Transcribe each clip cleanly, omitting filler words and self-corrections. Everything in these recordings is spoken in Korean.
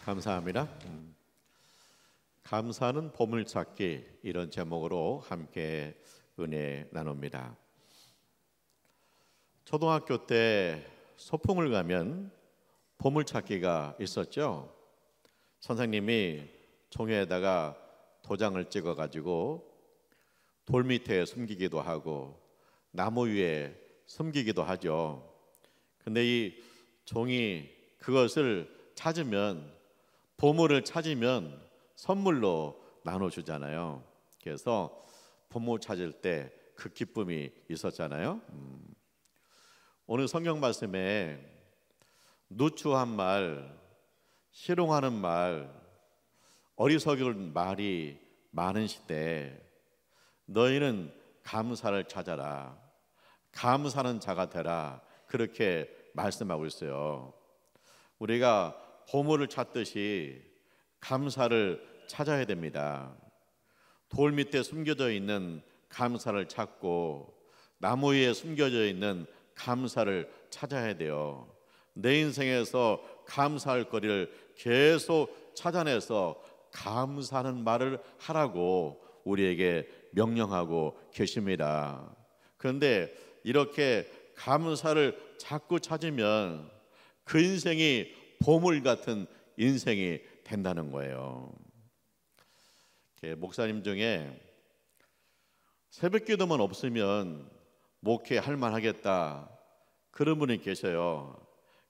감사합니다. 감사는 보물찾기, 이런 제목으로 함께 은혜 나눕니다. 초등학교 때 소풍을 가면 보물찾기가 있었죠. 선생님이 종이에다가 도장을 찍어가지고 돌 밑에 숨기기도 하고 나무 위에 숨기기도 하죠. 근데 이 종이 그것을 찾으면, 보물을 찾으면 선물로 나눠주잖아요. 그래서 보물 찾을 때 그 기쁨이 있었잖아요. 오늘 성경 말씀에 누추한 말, 희롱하는 말, 어리석은 말이 많은 시대에 너희는 감사를 찾아라, 감사하는 자가 되라, 그렇게 말씀하고 있어요. 우리가 보물을 찾듯이 감사를 찾아야 됩니다. 돌 밑에 숨겨져 있는 감사를 찾고 나무 위에 숨겨져 있는 감사를 찾아야 돼요. 내 인생에서 감사할 거리를 계속 찾아내서 감사하는 말을 하라고 우리에게 명령하고 계십니다. 그런데 이렇게 감사를 자꾸 찾으면 그 인생이 보물 같은 인생이 된다는 거예요. 목사님 중에 새벽 기도만 없으면 목회할 만하겠다, 그런 분이 계셔요.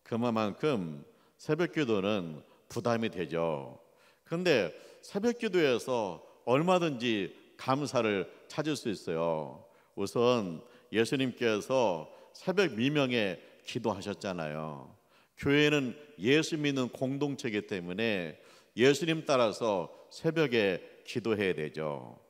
그만큼 새벽 기도는 부담이 되죠. 그런데 새벽 기도에서 얼마든지 감사를 찾을 수 있어요. 우선 예수님께서 새벽 미명에 기도하셨잖아요. 교회는 예수 믿는 공동체이기 때문에 예수님 따라서 새벽에 기도해야 되죠.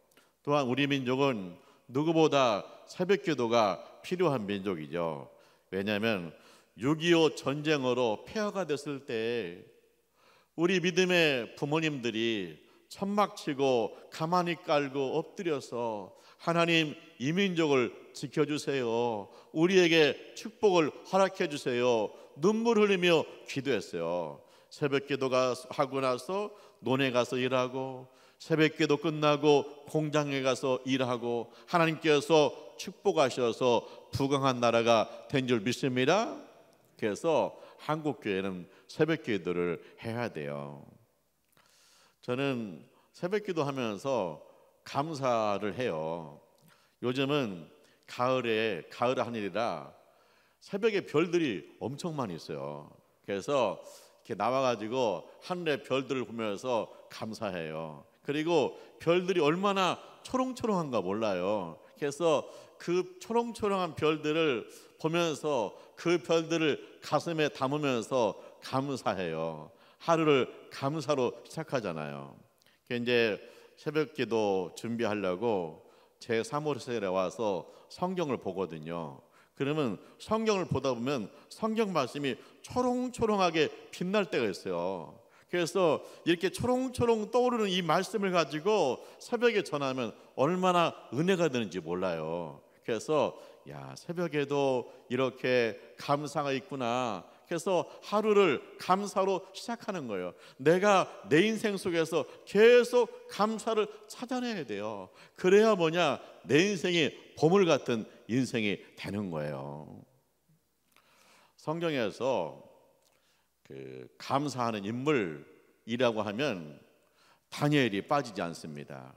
또한 우리 민족은 누구보다 새벽 기도가 필요한 민족이죠. 왜냐하면 6.25 전쟁으로 폐허가 됐을 때 우리 믿음의 부모님들이 천막치고 가만히 깔고 엎드려서 하나님, 이 민족을 지켜주세요, 우리에게 축복을 허락해 주세요, 눈물 흘리며 기도했어요. 새벽 기도가 하고 나서 논에 가서 일하고, 새벽 기도 끝나고 공장에 가서 일하고, 하나님께서 축복하셔서 부강한 나라가 된 줄 믿습니다. 그래서 한국 교회는 새벽 기도를 해야 돼요. 저는 새벽 기도하면서 감사를 해요. 요즘은 가을 하늘이라 새벽에 별들이 엄청 많이 있어요. 그래서 이렇게 나와가지고 하늘의 별들을 보면서 감사해요. 그리고 별들이 얼마나 초롱초롱한가 몰라요. 그래서 그 초롱초롱한 별들을 보면서 그 별들을 가슴에 담으면서 감사해요. 하루를 감사로 시작하잖아요. 이제 새벽 기도 준비하려고 제 사무실에 와서 성경을 보거든요. 그러면 성경을 보다 보면 성경 말씀이 초롱초롱하게 빛날 때가 있어요. 그래서 이렇게 초롱초롱 떠오르는 이 말씀을 가지고 새벽에 전하면 얼마나 은혜가 되는지 몰라요. 그래서 새벽에도 이렇게 감사가 있구나. 그래서 하루를 감사로 시작하는 거예요. 내가 내 인생 속에서 계속 감사를 찾아내야 돼요. 그래야 내 인생이 보물 같은 인생이 되는 거예요. 성경에서 감사하는 인물이라고 하면 다니엘이 빠지지 않습니다.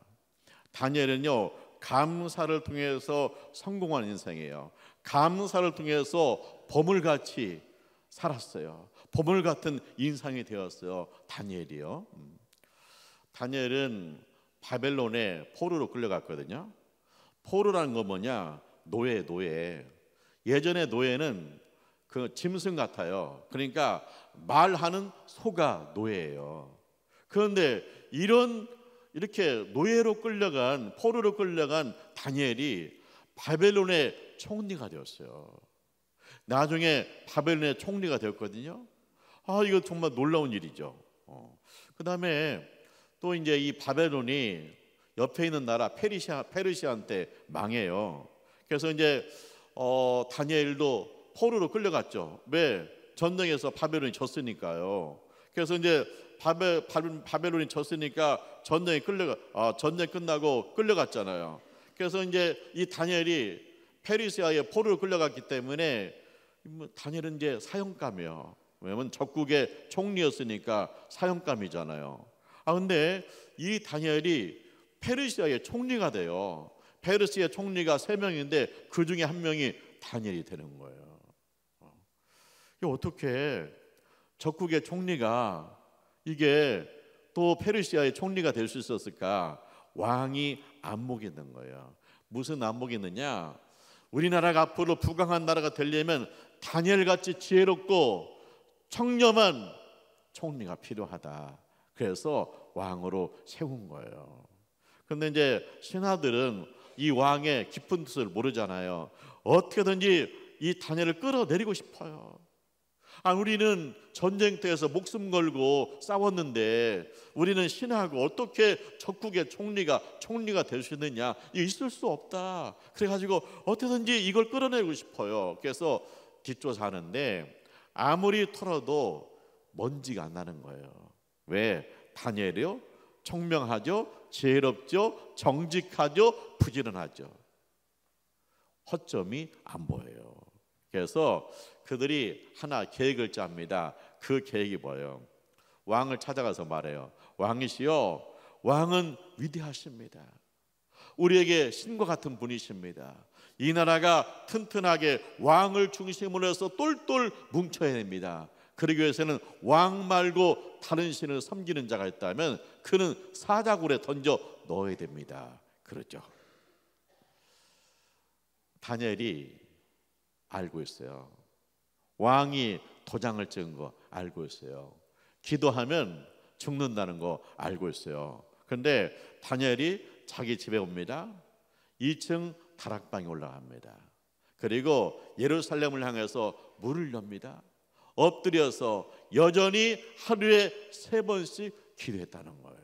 다니엘은요, 감사를 통해서 성공한 인생이에요. 감사를 통해서 보물같이 살았어요. 보물 같은 인상이 되었어요. 다니엘이요. 다니엘은 바벨론에 포로로 끌려갔거든요. 포로라는 건 노예. 예전에 노예는 그 짐승 같아요. 그러니까 말하는 소가 노예예요. 그런데 이렇게 노예로 끌려간, 포로로 끌려간 다니엘이 바벨론의 총리가 되었어요. 나중에 바벨론의 총리가 되었거든요. 이거 정말 놀라운 일이죠. 그 다음에 또 이제 이 바벨론이 옆에 있는 나라 페르시아한테 망해요. 그래서 이제 다니엘도 포로로 끌려갔죠. 왜? 전쟁에서 바벨론이 졌으니까요. 그래서 이제 바벨론이 졌으니까 전쟁 끝나고 끌려갔잖아요. 그래서 이제 이 다니엘이 페르시아의 포로로 끌려갔기 때문에 다니엘은 이제 사형감이요. 왜냐면 적국의 총리였으니까 사형감이잖아요. 근데 이 다니엘이 페르시아의 총리가 돼요. 페르시아 총리가 3명인데 그 중에 한 명이 다니엘이 되는 거예요. 이게 어떻게 적국의 총리가 이게 또 페르시아의 총리가 될 수 있었을까? 왕이 안목이 있는 거예요. 무슨 안목이 있느냐? 우리나라가 앞으로 부강한 나라가 되려면 다니엘같이 지혜롭고 청렴한 총리가 필요하다. 그래서 왕으로 세운 거예요. 그런데 이제 신하들은 이 왕의 깊은 뜻을 모르잖아요. 어떻게든지 이 다니엘을 끌어내리고 싶어요. 우리는 전쟁터에서 목숨 걸고 싸웠는데 우리는 신하고 어떻게 적국의 총리가 될 수 있느냐? 있을 수 없다. 그래가지고 어떻게든지 이걸 끌어내고 싶어요. 그래서 뒷조사하는데 아무리 털어도 먼지가 안 나는 거예요. 왜? 다니엘이요? 총명하죠, 지혜롭죠, 정직하죠, 부지런하죠. 허점이 안 보여요. 그래서 그들이 하나 계획을 짭니다. 그 계획이 뭐예요? 왕을 찾아가서 말해요. 왕이시여, 왕은 위대하십니다. 우리에게 신과 같은 분이십니다. 이 나라가 튼튼하게 왕을 중심으로 해서 똘똘 뭉쳐야 됩니다. 그러기 위해서는 왕 말고 다른 신을 섬기는 자가 있다면 그는 사자굴에 던져 넣어야 됩니다. 그렇죠. 다니엘이 알고 있어요. 왕이 도장을 찍은 거 알고 있어요. 기도하면 죽는다는 거 알고 있어요. 그런데 다니엘이 자기 집에 옵니다. 2층 다락방에 올라갑니다. 그리고 예루살렘을 향해서 문을 엽니다. 엎드려서 여전히 하루에 3번씩 기도했다는 거예요.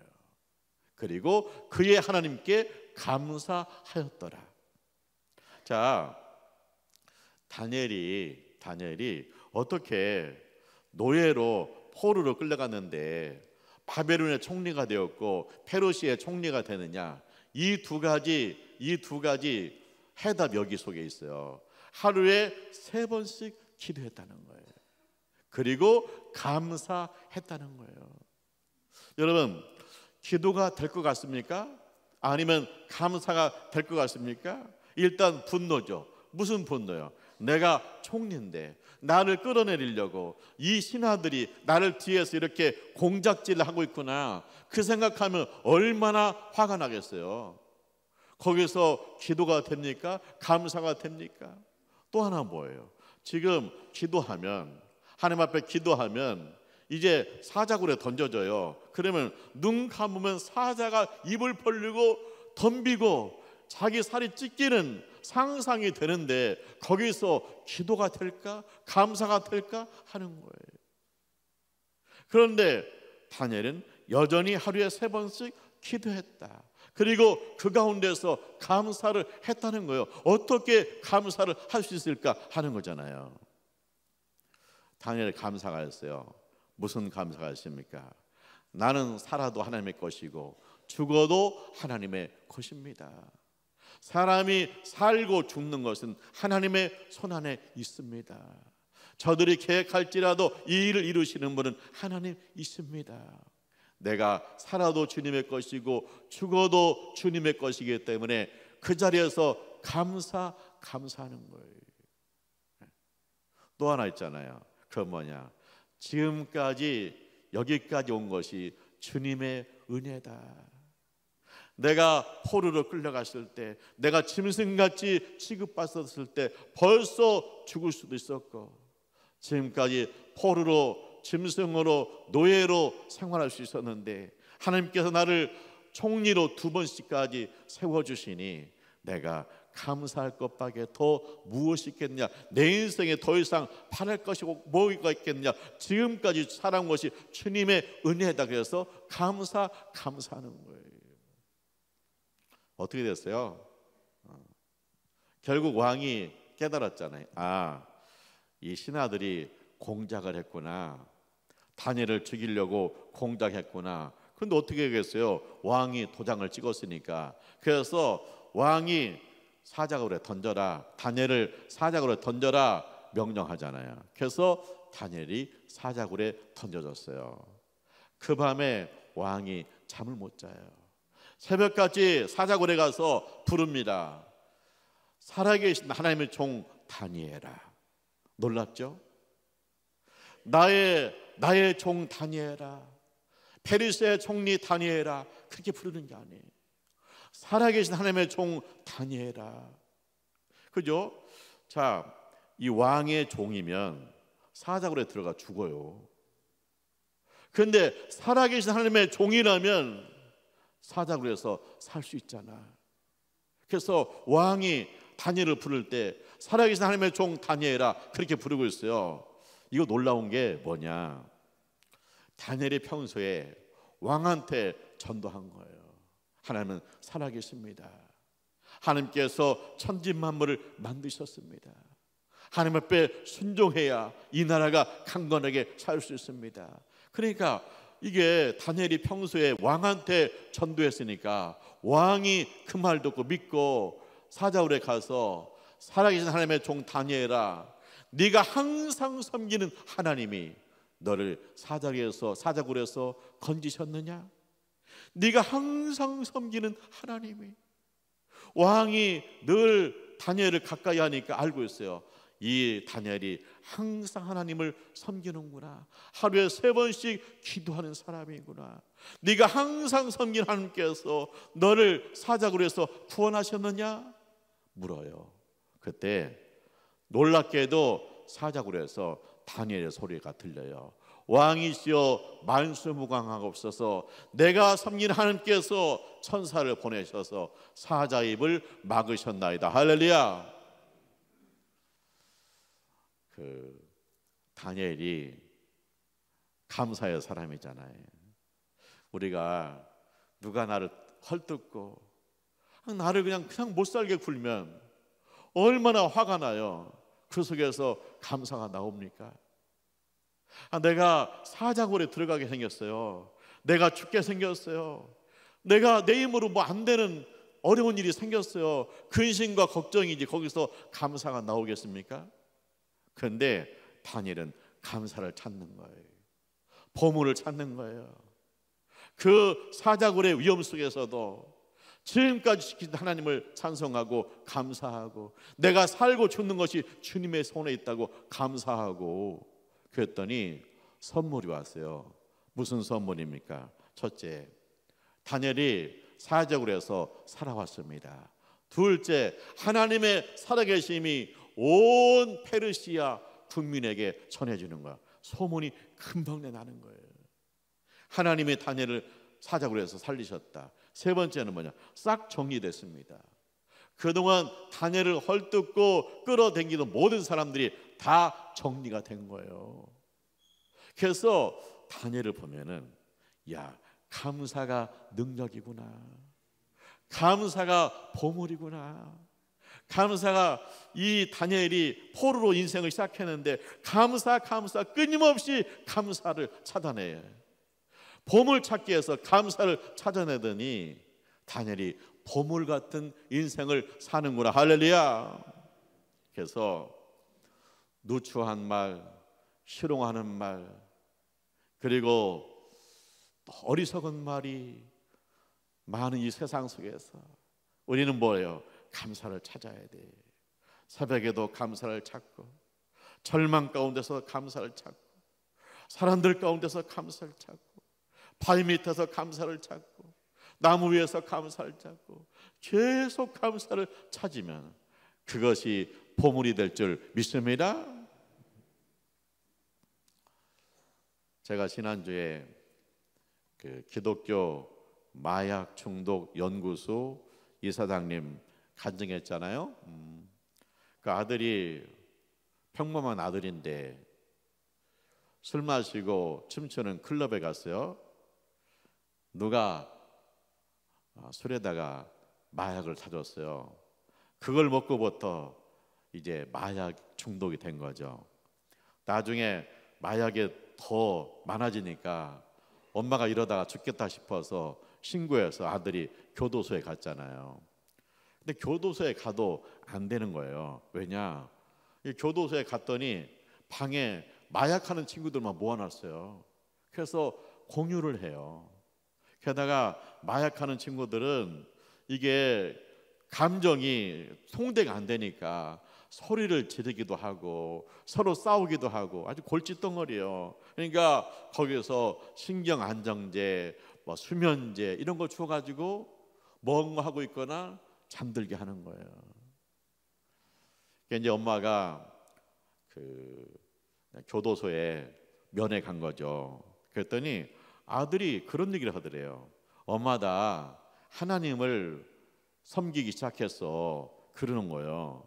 그리고 그의 하나님께 감사하였더라. 자, 다니엘이 어떻게 노예로 포로로 끌려갔는데 바벨론의 총리가 되었고 페르시아의 총리가 되느냐? 이 두 가지 해답 여기 속에 있어요. 하루에 3번씩 기도했다는 거예요. 그리고 감사했다는 거예요. 여러분, 기도가 될 것 같습니까? 아니면 감사가 될 것 같습니까? 일단 분노죠. 무슨 분노요? 내가 총리인데 나를 끌어내리려고 이 신하들이 나를 뒤에서 이렇게 공작질을 하고 있구나. 그 생각하면 얼마나 화가 나겠어요. 거기서 기도가 됩니까? 감사가 됩니까? 또 하나 뭐예요? 지금 기도하면, 하나님 앞에 기도하면 이제 사자굴에 던져져요. 그러면 눈 감으면 사자가 입을 벌리고 덤비고 자기 살이 찢기는 상상이 되는데 거기서 기도가 될까? 감사가 될까? 하는 거예요. 그런데 다니엘은 여전히 하루에 3번씩 기도했다. 그리고 그 가운데서 감사를 했다는 거예요. 어떻게 감사를 할 수 있을까 하는 거잖아요. 다니엘 감사가 했어요. 무슨 감사가 했습니까? 나는 살아도 하나님의 것이고 죽어도 하나님의 것입니다. 사람이 살고 죽는 것은 하나님의 손안에 있습니다. 저들이 계획할지라도 이 일을 이루시는 분은 하나님 있습니다. 내가 살아도 주님의 것이고 죽어도 주님의 것이기 때문에 그 자리에서 감사하는 거예요. 또 하나 있잖아요. 그건 뭐냐? 지금까지 여기까지 온 것이 주님의 은혜다. 내가 포로로 끌려갔을 때, 내가 짐승같이 취급받았을 때 벌써 죽을 수도 있었고, 지금까지 포로로, 짐승으로, 노예로 생활할 수 있었는데 하나님께서 나를 총리로 2번씩까지 세워주시니 내가 감사할 것밖에 더 무엇이 있겠냐? 내 인생에 더 이상 바랄 것이 뭐가 있겠냐? 지금까지 살아온 것이 주님의 은혜다. 그래서 감사하는 거예요. 어떻게 됐어요? 결국 왕이 깨달았잖아요. 이 신하들이 공작을 했구나. 다니엘을 죽이려고 공작했구나. 근데 어떻게 하겠어요? 왕이 도장을 찍었으니까. 그래서 왕이 사자굴에 던져라, 다니엘을 사자굴에 던져라 명령하잖아요. 그래서 다니엘이 사자굴에 던져졌어요. 그 밤에 왕이 잠을 못 자요. 새벽까지 사자굴에 가서 부릅니다. 살아계신 하나님의 종 다니엘아. 놀랍죠? 나의 종 다니엘아, 페르시아의 총리 다니엘아. 그렇게 부르는 게 아니에요. 살아계신 하나님의 종 다니엘아. 그죠? 자, 이 왕의 종이면 사자굴에 들어가 죽어요. 그런데 살아계신 하나님의 종이라면 사자굴에서 살 수 있잖아. 그래서 왕이 다니엘을 부를 때 살아계신 하나님의 종 다니엘아 그렇게 부르고 있어요. 이거 놀라운 게 뭐냐? 다니엘이 평소에 왕한테 전도한 거예요. 하나님은 살아계십니다. 하나님께서 천지만물을 만드셨습니다. 하나님 앞에 순종해야 이 나라가 강건하게 살 수 있습니다. 그러니까 이게 다니엘이 평소에 왕한테 전도했으니까 왕이 그 말 듣고 믿고 사자굴에 가서 살아계신 하나님의 종 다니엘아, 네가 항상 섬기는 하나님이 너를 사자굴에서 건지셨느냐? 네가 항상 섬기는 하나님이. 왕이 늘 다니엘을 가까이 하니까 알고 있어요. 이 다니엘이 항상 하나님을 섬기는구나. 하루에 3번씩 기도하는 사람이구나. 네가 항상 섬긴 하나님께서 너를 사자굴에서 구원하셨느냐? 물어요. 그때 놀랍게도 사자굴에서 다니엘의 소리가 들려요. 왕이시여 만수무강하옵소서. 내가 섬긴 하나님께서 천사를 보내셔서 사자의 입을 막으셨나이다. 할렐루야. 다니엘이 감사의 사람이잖아요. 우리가 누가 나를 헐뜯고 나를 그냥 못 살게 굴면 얼마나 화가 나요. 그 속에서 감사가 나옵니까? 내가 사자굴에 들어가게 생겼어요. 내가 죽게 생겼어요. 내가 내 힘으로 뭐 안 되는 어려운 일이 생겼어요. 근심과 걱정이지 거기서 감사가 나오겠습니까? 그런데 다니엘은 감사를 찾는 거예요. 보물을 찾는 거예요. 그 사자굴의 위험 속에서도 지금까지 지킨 하나님을 찬송하고 감사하고 내가 살고 죽는 것이 주님의 손에 있다고 감사하고 그랬더니 선물이 왔어요. 무슨 선물입니까? 첫째, 다니엘이 사자굴에서 살아왔습니다. 둘째, 하나님의 살아계심이 온 페르시아 국민에게 전해지는 거야. 소문이 금방 나는 거예요. 하나님이 다니엘을 사자굴에서 살리셨다. 세 번째는 뭐냐? 싹 정리됐습니다. 그동안 다니엘을 헐뜯고 끌어당기던 모든 사람들이 다 정리가 된 거예요. 그래서 다니엘을 보면은 야, 감사가 능력이구나. 감사가 보물이구나. 감사가 이 다니엘이 포로로 인생을 시작했는데 감사 끊임없이 감사를 찾아내요. 보물 찾기 위해서 감사를 찾아내더니 다니엘이 보물 같은 인생을 사는구나. 할렐루야. 그래서 누추한 말, 희롱하는 말, 그리고 어리석은 말이 많은 이 세상 속에서 우리는 뭐예요? 감사를 찾아야 돼. 새벽에도 감사를 찾고, 절망 가운데서 감사를 찾고, 사람들 가운데서 감사를 찾고, 바위 밑에서 감사를 찾고, 나무 위에서 감사를 찾고, 계속 감사를 찾으면 그것이 보물이 될 줄 믿습니다. 제가 지난주에 그 기독교 마약 중독 연구소 이사장님 간증했잖아요. 그 아들이 평범한 아들인데 술 마시고 춤추는 클럽에 갔어요. 누가 술에다가 마약을 사줬어요. 그걸 먹고부터 이제 마약 중독이 된 거죠. 나중에 마약에 더 많아지니까 엄마가 이러다가 죽겠다 싶어서 신고해서 아들이 교도소에 갔잖아요. 근데 교도소에 가도 안 되는 거예요. 왜냐? 이 교도소에 갔더니 방에 마약하는 친구들만 모아놨어요. 그래서 공유를 해요. 게다가 마약하는 친구들은 이게 감정이 통제가 안 되니까 소리를 지르기도 하고 서로 싸우기도 하고 아주 골칫덩어리예요. 그러니까 거기서 신경 안정제, 뭐 수면제 이런 거 줘가지고 뭔가 하고 있거나 잠들게 하는 거예요. 이제 엄마가 그 교도소에 면회 간 거죠. 그랬더니 아들이 그런 얘기를 하더래요. 엄마 나 하나님을 섬기기 시작했어. 그러는 거예요.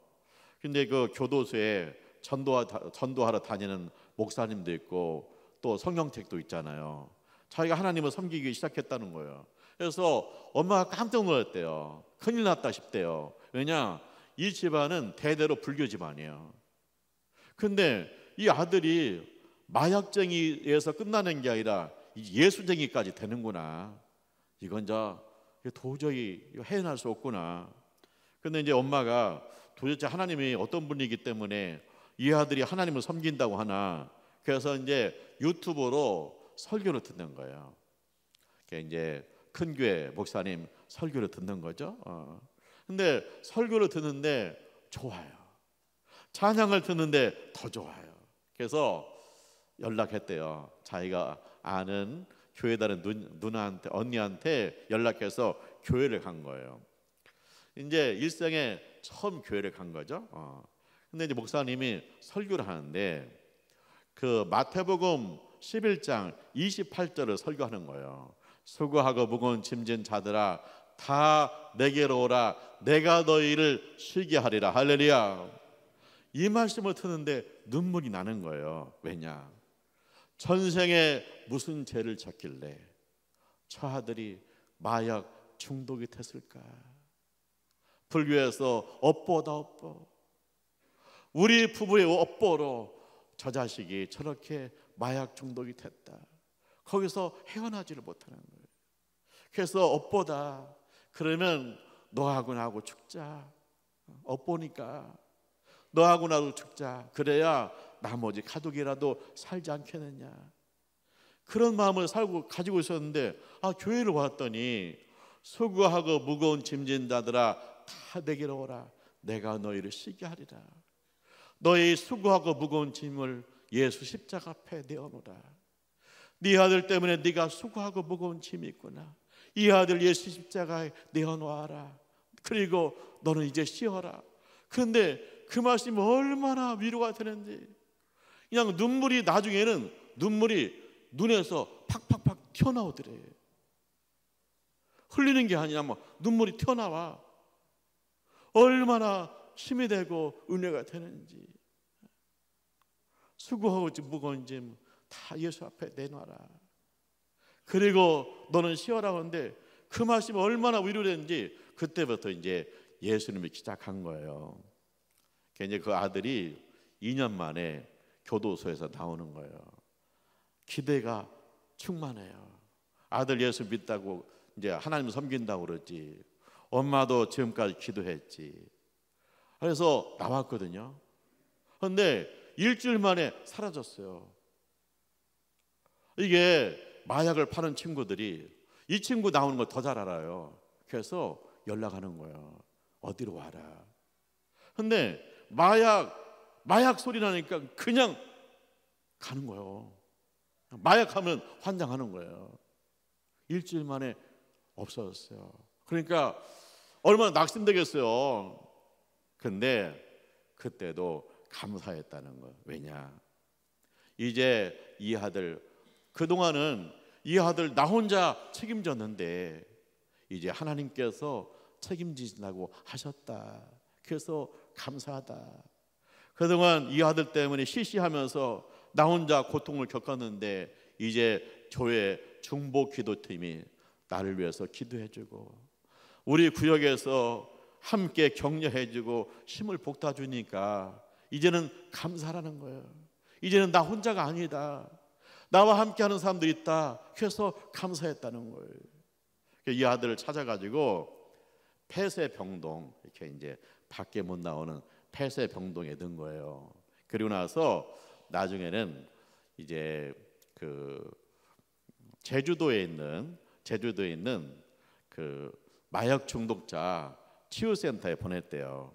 근데 그 교도소에 전도하러 다니는 목사님도 있고 또 성경책도 있잖아요. 자기가 하나님을 섬기기 시작했다는 거예요. 그래서 엄마가 깜짝 놀랐대요. 큰일 났다 싶대요. 왜냐? 이 집안은 대대로 불교 집안이에요. 근데 이 아들이 마약쟁이에서 끝나는 게 아니라 예수쟁이까지 되는구나. 이건 도저히 헤어날 수 없구나. 근데 이제 엄마가 도대체 하나님이 어떤 분이기 때문에 이 아들이 하나님을 섬긴다고 하나. 그래서 이제 유튜브로 설교를 듣는 거예요. 이제 큰 교회 목사님 설교를 듣는 거죠. 근데 설교를 듣는데 좋아요. 찬양을 듣는데 더 좋아요. 그래서 연락했대요. 자기가 아는 교회 다른 누나한테, 언니한테 연락해서 교회를 간 거예요. 이제 일생에 처음 교회를 간 거죠. 근데 이제 목사님이 설교를 하는데 그 마태복음 11장 28절을 설교하는 거예요. 수고하고 무거운 짐진 자들아 다 내게로 오라 내가 너희를 쉬게 하리라. 할렐루야. 이 말씀을 듣는데 눈물이 나는 거예요. 왜냐? 전생에 무슨 죄를 졌길래 저 아들이 마약 중독이 됐을까? 불교에서 업보다 업보, 우리 부부의 업보로 저 자식이 저렇게 마약 중독이 됐다. 거기서 헤어나지를 못하는 거예요. 그래서 업보다 그러면 너하고 나하고 죽자. 업보니까 너하고 나도 죽자. 그래야 나머지 가족이라도 살지 않겠느냐. 그런 마음을 가지고 있었는데 교회를 왔더니 수고하고 무거운 짐진 자들아 다 내게로 오라 내가 너희를 쉬게 하리라. 너희 수고하고 무거운 짐을 예수 십자가 앞에 내어놓으라. 네 아들 때문에 네가 수고하고 무거운 짐이 있구나. 이 아들 예수 십자가에 내어놓아라. 그리고 너는 이제 쉬어라. 그런데 그 말씀이 얼마나 위로가 되는지 그냥 눈물이 나중에는 눈물이 눈에서 팍팍팍 튀어나오더래. 흘리는 게 아니라 눈물이 튀어나와. 얼마나 힘이 되고 은혜가 되는지. 수고하고 무거운 짐 다 예수 앞에 내놔라. 그리고 너는 쉬어라 하는데 그 말씀이 얼마나 위로되는지 그때부터 이제 예수님이 시작한 거예요. 이제 그 아들이 2년 만에 교도소에서 나오는 거예요. 기대가 충만해요. 아들 예수 믿다고 이제 하나님 섬긴다고 그러지. 엄마도 지금까지 기도했지. 그래서 나왔거든요. 그런데 일주일 만에 사라졌어요. 이게 마약을 파는 친구들이 이 친구 나오는 걸 더 잘 알아요. 그래서 연락하는 거예요. 어디로 와라. 근데 마약 소리 나니까 그냥 가는 거예요. 마약하면 환장하는 거예요. 일주일 만에 없어졌어요. 그러니까 얼마나 낙심되겠어요. 근데 그때도 감사했다는 거예요. 왜냐? 이제 이 아들 그동안은 이 아들 나 혼자 책임졌는데 이제 하나님께서 책임지신다고 하셨다. 그래서 감사하다. 그동안 이 아들 때문에 시시하면서 나 혼자 고통을 겪었는데 이제 교회 중보 기도팀이 나를 위해서 기도해주고 우리 구역에서 함께 격려해주고 힘을 북돋아주니까 이제는 감사라는 거예요. 이제는 나 혼자가 아니다. 나와 함께하는 사람들이 있다. 그래서 감사했다는 거예요. 이 아들을 찾아가지고 폐쇄병동, 이렇게 이제 밖에 못 나오는 폐쇄병동에 든 거예요. 그리고 나서 나중에는 이제 그 제주도에 있는 그 마약 중독자 치유센터에 보냈대요.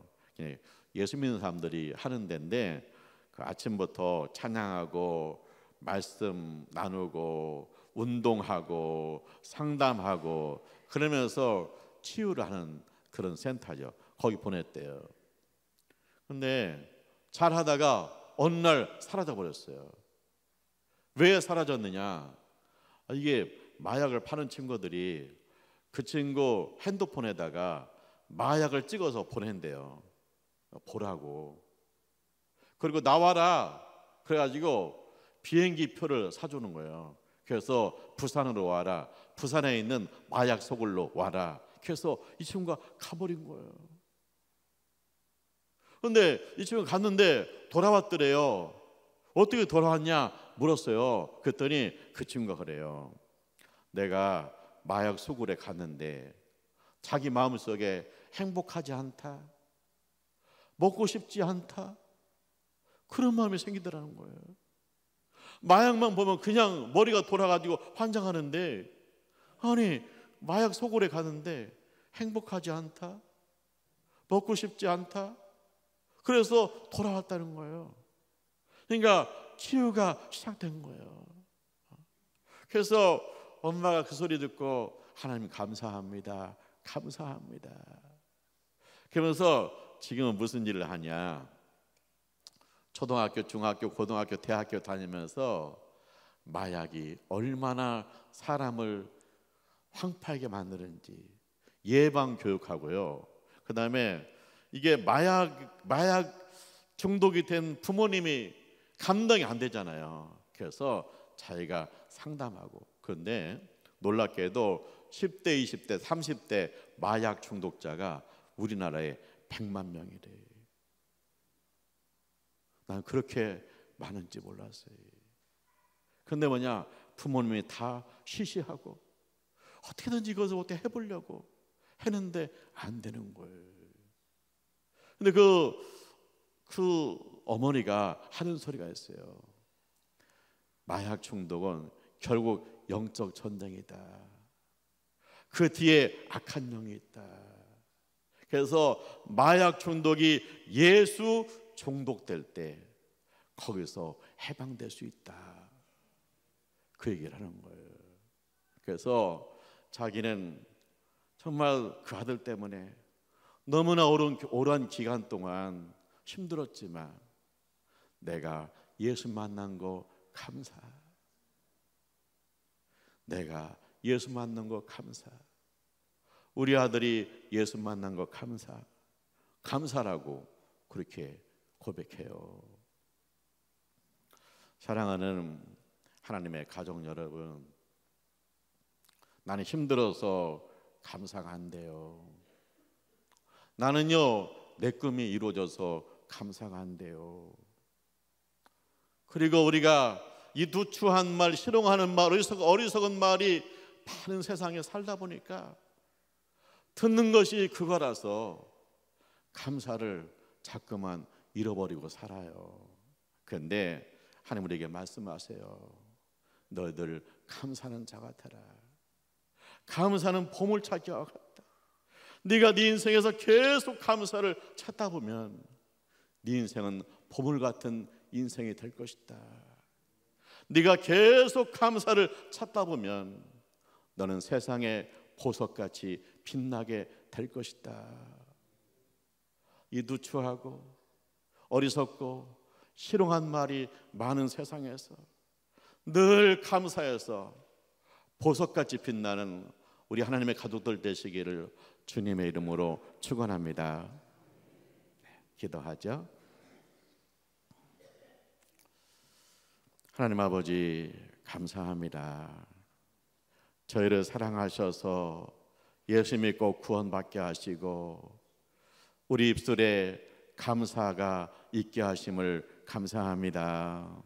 예수 믿는 사람들이 하는 데인데 그 아침부터 찬양하고 말씀 나누고 운동하고 상담하고 그러면서 치유를 하는 그런 센터죠. 거기 보냈대요. 근데 잘하다가 어느 날 사라져 버렸어요. 왜 사라졌느냐? 이게 마약을 파는 친구들이 그 친구 핸드폰에다가 마약을 찍어서 보낸대요. 보라고. 그리고 나와라. 그래가지고 비행기 표를 사주는 거예요. 그래서 부산으로 와라. 부산에 있는 마약 소굴로 와라. 그래서 이 친구가 가버린 거예요. 그런데 이 친구가 갔는데 돌아왔더래요. 어떻게 돌아왔냐 물었어요. 그랬더니 그 친구가 그래요. 내가 마약 소굴에 갔는데 자기 마음속에 행복하지 않다, 먹고 싶지 않다, 그런 마음이 생기더라는 거예요. 마약만 보면 그냥 머리가 돌아가지고 환장하는데, 아니 마약 소굴에 가는데 행복하지 않다, 먹고 싶지 않다, 그래서 돌아왔다는 거예요. 그러니까 치유가 시작된 거예요. 그래서 엄마가 그 소리 듣고 하나님 감사합니다, 감사합니다. 그러면서 지금은 무슨 일을 하냐? 초등학교, 중학교, 고등학교, 대학교 다니면서 마약이 얼마나 사람을 황폐하게 만드는지 예방 교육하고요. 그 다음에 이게 마약 중독이 된 부모님이 감당이 안 되잖아요. 그래서 자기가 상담하고. 그런데 놀랍게도 10대, 20대, 30대 마약 중독자가 우리나라에 100만 명이래. 난 그렇게 많은지 몰랐어요. 근데 뭐냐, 부모님이 다 시시하고 어떻게든지 이것을 어떻게 해보려고 했는데 안 되는 거예요. 근데 그 어머니가 하는 소리가 있어요. 마약 중독은 결국 영적 전쟁이다. 그 뒤에 악한 영이 있다. 그래서 마약 중독이 예수 중독될 때 거기서 해방될 수 있다. 그 얘기를 하는 거예요. 그래서 자기는 정말 그 아들 때문에 너무나 오랜 기간 동안 힘들었지만 내가 예수 만난 거 감사. 내가 예수 만난 거 감사. 우리 아들이 예수 만난 거 감사. 감사라고 그렇게 고백해요. 사랑하는 하나님의 가족 여러분, 나는 힘들어서 감사가 안 돼요. 나는요, 내 꿈이 이루어져서 감사가 안 돼요. 그리고 우리가 이 누추한 말, 희롱하는 말, 어리석은 말이 많은 세상에 살다 보니까 듣는 것이 그거라서 감사를 자꾸만 잃어버리고 살아요. 그런데 하나님 우리에게 말씀하세요. 너희들 감사하는 자가 되라. 감사는 보물찾기와 같다. 네가 네 인생에서 계속 감사를 찾다 보면 네 인생은 보물 같은 인생이 될 것이다. 네가 계속 감사를 찾다 보면 너는 세상의 보석같이 빛나게 될 것이다. 이 누추하고 어리석고 희롱한 말이 많은 세상에서 늘 감사해서 보석같이 빛나는 우리 하나님의 가족들 되시기를 주님의 이름으로 축원합니다. 기도하죠. 하나님 아버지 감사합니다. 저희를 사랑하셔서 예수 믿고 구원받게 하시고 우리 입술에 감사가 있게 하심을 감사합니다.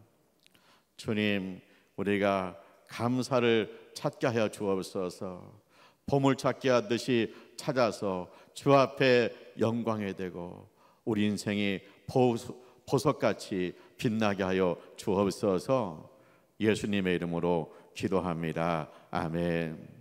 주님, 우리가 감사를 찾게 하여 주옵소서. 보물 찾기 하듯이 찾아서 주 앞에 영광이 되고 우리 인생이 보석같이 빛나게 하여 주옵소서. 예수님의 이름으로 기도합니다. 아멘.